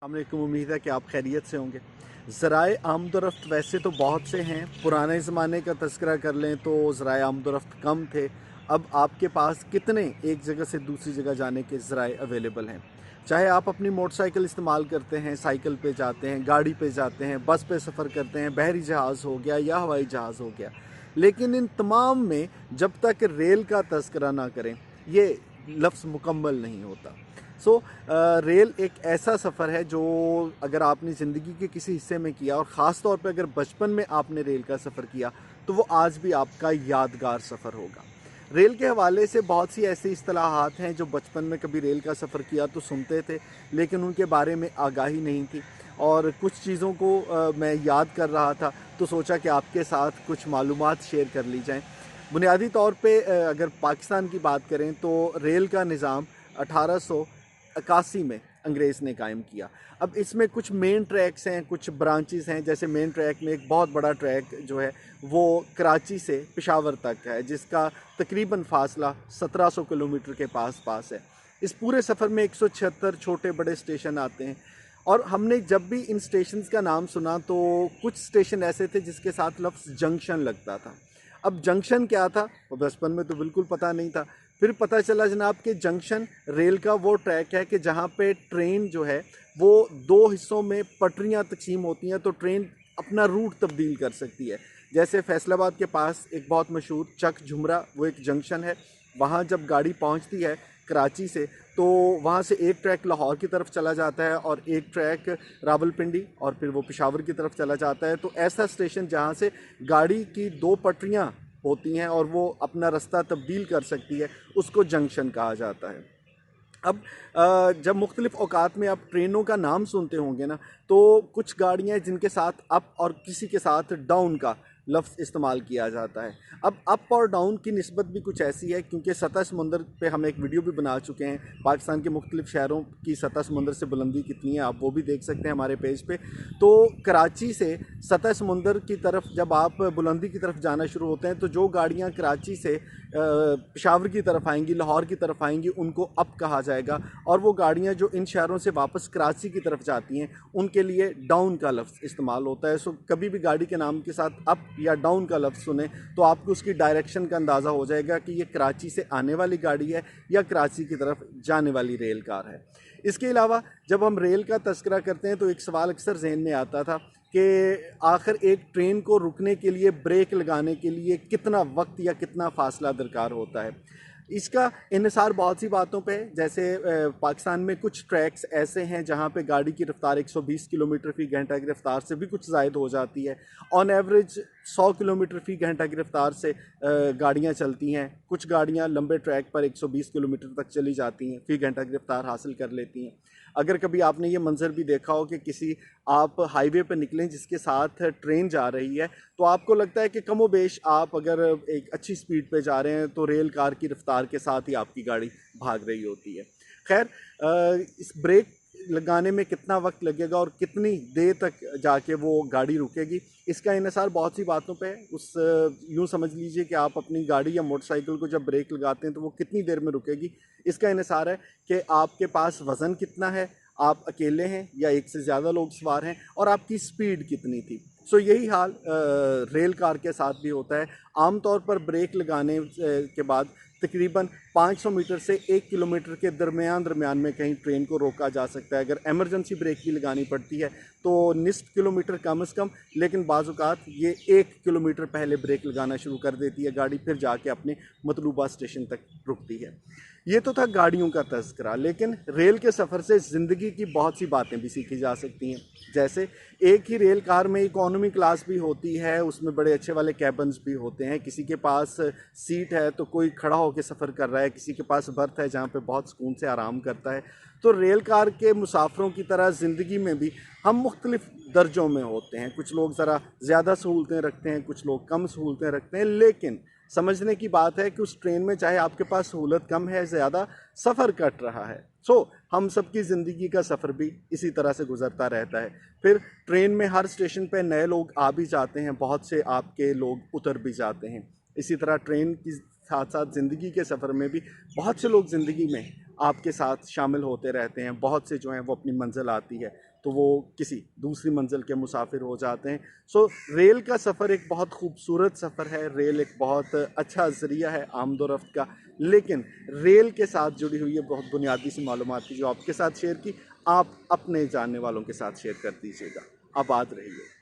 अस्सलामुअलैकुम। उम्मीद है कि आप खैरियत से होंगे। ज़राए आमदोरफ्त वैसे तो बहुत से हैं। पुराने ज़माने का तज़किरा कर लें तो ज़राए आमदोरफ्त कम थे। अब आपके पास कितने एक जगह से दूसरी जगह जाने के ज़राए अवेलेबल हैं। चाहे आप अपनी मोटरसाइकिल इस्तेमाल करते हैं, साइकिल पे जाते हैं, गाड़ी पे जाते हैं, बस पे सफ़र करते हैं, बहरी जहाज़ हो गया या हवाई जहाज़ हो गया। लेकिन इन तमाम में जब तक रेल का तज़किरा ना करें, ये लफ्ज़ मुकम्मल नहीं होता। रेल एक ऐसा सफ़र है जो अगर आपने ज़िंदगी के किसी हिस्से में किया और ख़ास तौर पे अगर बचपन में आपने रेल का सफ़र किया तो वो आज भी आपका यादगार सफ़र होगा। रेल के हवाले से बहुत सी ऐसी इस्तिलाहात हैं जो बचपन में कभी रेल का सफ़र किया तो सुनते थे, लेकिन उनके बारे में आगाही नहीं थी। और कुछ चीज़ों को मैं याद कर रहा था तो सोचा कि आपके साथ कुछ मालूमात शेयर कर ली जाएँ। बुनियादी तौर पे अगर पाकिस्तान की बात करें तो रेल का निज़ाम 1881 में अंग्रेज़ ने कायम किया। अब इसमें कुछ मेन ट्रैक्स हैं, कुछ ब्रांचेस हैं। जैसे मेन ट्रैक में एक बहुत बड़ा ट्रैक जो है वो कराची से पेशावर तक है, जिसका तकरीबन फ़ासला 1700 किलोमीटर के पास है। इस पूरे सफ़र में 176 छोटे बड़े स्टेशन आते हैं। और हमने जब भी इन स्टेशंस का नाम सुना तो कुछ स्टेशन ऐसे थे जिसके साथ लफ्ज़ जंक्शन लगता था। अब जंक्शन क्या था वो बचपन में तो बिल्कुल पता नहीं था। फिर पता चला जनाब कि जंक्शन रेल का वो ट्रैक है कि जहाँ पे ट्रेन जो है वो दो हिस्सों में पटरियाँ तकसीम होती हैं, तो ट्रेन अपना रूट तब्दील कर सकती है। जैसे फैसलाबाद के पास एक बहुत मशहूर चक झुमरा, वो एक जंक्शन है। वहाँ जब गाड़ी पहुँचती है कराची से तो वहाँ से एक ट्रैक लाहौर की तरफ चला जाता है और एक ट्रैक रावलपिंडी और फिर वो पेशावर की तरफ चला जाता है। तो ऐसा स्टेशन जहाँ से गाड़ी की दो पटरियाँ होती हैं और वो अपना रास्ता तब्दील कर सकती है, उसको जंक्शन कहा जाता है। अब जब मुख्तलिफ़ औकात में आप ट्रेनों का नाम सुनते होंगे ना, तो कुछ गाड़ियाँ हैं जिनके साथ अप और किसी के साथ डाउन का लफ्ज़ इस्तेमाल किया जाता है। अब अप और डाउन की निस्बत भी कुछ ऐसी है क्योंकि सतह समुंदर पे हम एक वीडियो भी बना चुके हैं, पाकिस्तान के मुख्तलिफ़ शहरों की सतह समुंदर से बुलंदी कितनी है, आप वो भी देख सकते हैं हमारे पेज पे। तो कराची से सतह समुंदर की तरफ जब आप बुलंदी की तरफ जाना शुरू होते हैं तो जो गाड़ियाँ कराची से पेशावर की तरफ आएंगी, लाहौर की तरफ आएंगी, उनको अप कहा जाएगा। और वो गाड़ियाँ जो इन शहरों से वापस कराची की तरफ जाती हैं उनके लिए डाउन का लफ्ज़ इस्तेमाल होता है। सो कभी भी गाड़ी के नाम के साथ अप या डाउन का लफ्ज़ सुने तो आपको उसकी डायरेक्शन का अंदाज़ा हो जाएगा कि ये कराची से आने वाली गाड़ी है या कराची की तरफ जाने वाली रेल कार है। इसके अलावा जब हम रेल का तज़किरा करते हैं तो एक सवाल अक्सर जहन में आता था कि आखिर एक ट्रेन को रुकने के लिए, ब्रेक लगाने के लिए कितना वक्त या कितना फ़ासला दरकार होता है। इसका इन्हिसार बहुत सी बातों पे है। जैसे पाकिस्तान में कुछ ट्रैक्स ऐसे हैं जहाँ पे गाड़ी की रफ्तार 120 किलोमीटर फ़ी घंटा की रफ्तार से भी कुछ ज़ायद हो जाती है। ऑन एवरेज 100 किलोमीटर फ़ी घंटा की रफ्तार से गाड़ियाँ चलती हैं। कुछ गाड़ियाँ लंबे ट्रैक पर 120 किलोमीटर तक चली जाती हैं, फ़ी घंटा की रफ्तार हासिल कर लेती हैं। अगर कभी आपने ये मंज़र भी देखा हो कि किसी आप हाईवे पर निकलें जिसके साथ ट्रेन जा रही है, तो आपको लगता है कि कमोबेश आप अगर एक अच्छी स्पीड पे जा रहे हैं तो रेल कार की रफ्तार के साथ ही आपकी गाड़ी भाग रही होती है। खैर, इस ब्रेक लगाने में कितना वक्त लगेगा और कितनी देर तक जाके वो गाड़ी रुकेगी, इसका इन्हिसार बहुत सी बातों पे है। यूँ समझ लीजिए कि आप अपनी गाड़ी या मोटरसाइकिल को जब ब्रेक लगाते हैं तो वो कितनी देर में रुकेगी, इसका इन्हिसार है कि आपके पास वज़न कितना है, आप अकेले हैं या एक से ज़्यादा लोग सवार हैं, और आपकी स्पीड कितनी थी। यही हाल रेल कार के साथ भी होता है। आम तौर पर ब्रेक लगाने के बाद तकरीबन 500 मीटर से 1 किलोमीटर के दरमियान में कहीं ट्रेन को रोका जा सकता है। अगर एमरजेंसी ब्रेक भी लगानी पड़ती है तो निस्फ किलोमीटर कम से कम, लेकिन बाज़-औक़ात ये 1 किलोमीटर पहले ब्रेक लगाना शुरू कर देती है गाड़ी, फिर जाके अपने मतलूबा स्टेशन तक रुकती है। ये तो था गाड़ियों का तज़किरा, लेकिन रेल के सफ़र से ज़िंदगी की बहुत सी बातें भी सीखी जा सकती हैं। जैसे एक ही रेल कार में इकॉनमी क्लास भी होती है, उसमें बड़े अच्छे वाले कैबिन्स भी होते हैं। किसी के पास सीट है तो कोई खड़ा होकर सफ़र कर रहा है, किसी के पास बर्थ है जहाँ पे बहुत सुकून से आराम करता है। तो रेल कार के मुसाफिरों की तरह ज़िंदगी में भी हम मुख्तलिफ़ दर्जों में होते हैं। कुछ लोग ज़रा ज़्यादा सहूलतें रखते हैं, कुछ लोग कम सहूलतें रखते हैं, लेकिन समझने की बात है कि उस ट्रेन में चाहे आपके पास सहूलत कम है, ज़्यादा, सफ़र कट रहा है। हम सबकी ज़िंदगी का सफ़र भी इसी तरह से गुज़रता रहता है। फिर ट्रेन में हर स्टेशन पे नए लोग आ भी जाते हैं, बहुत से आपके लोग उतर भी जाते हैं। इसी तरह ट्रेन की साथ साथ ज़िंदगी के सफ़र में भी बहुत से लोग ज़िंदगी में आपके साथ शामिल होते रहते हैं। बहुत से जो हैं वो अपनी मंजिल आती है तो वो किसी दूसरी मंजिल के मुसाफिर हो जाते हैं। सो रेल का सफ़र एक बहुत खूबसूरत सफ़र है, रेल एक बहुत अच्छा ज़रिया है आमदोरफ्त का। लेकिन रेल के साथ जुड़ी हुई है बहुत बुनियादी सी मालूमात थी जो आपके साथ शेयर की, आप अपने जानने वालों के साथ शेयर कर दीजिएगा। आबाद रहिए।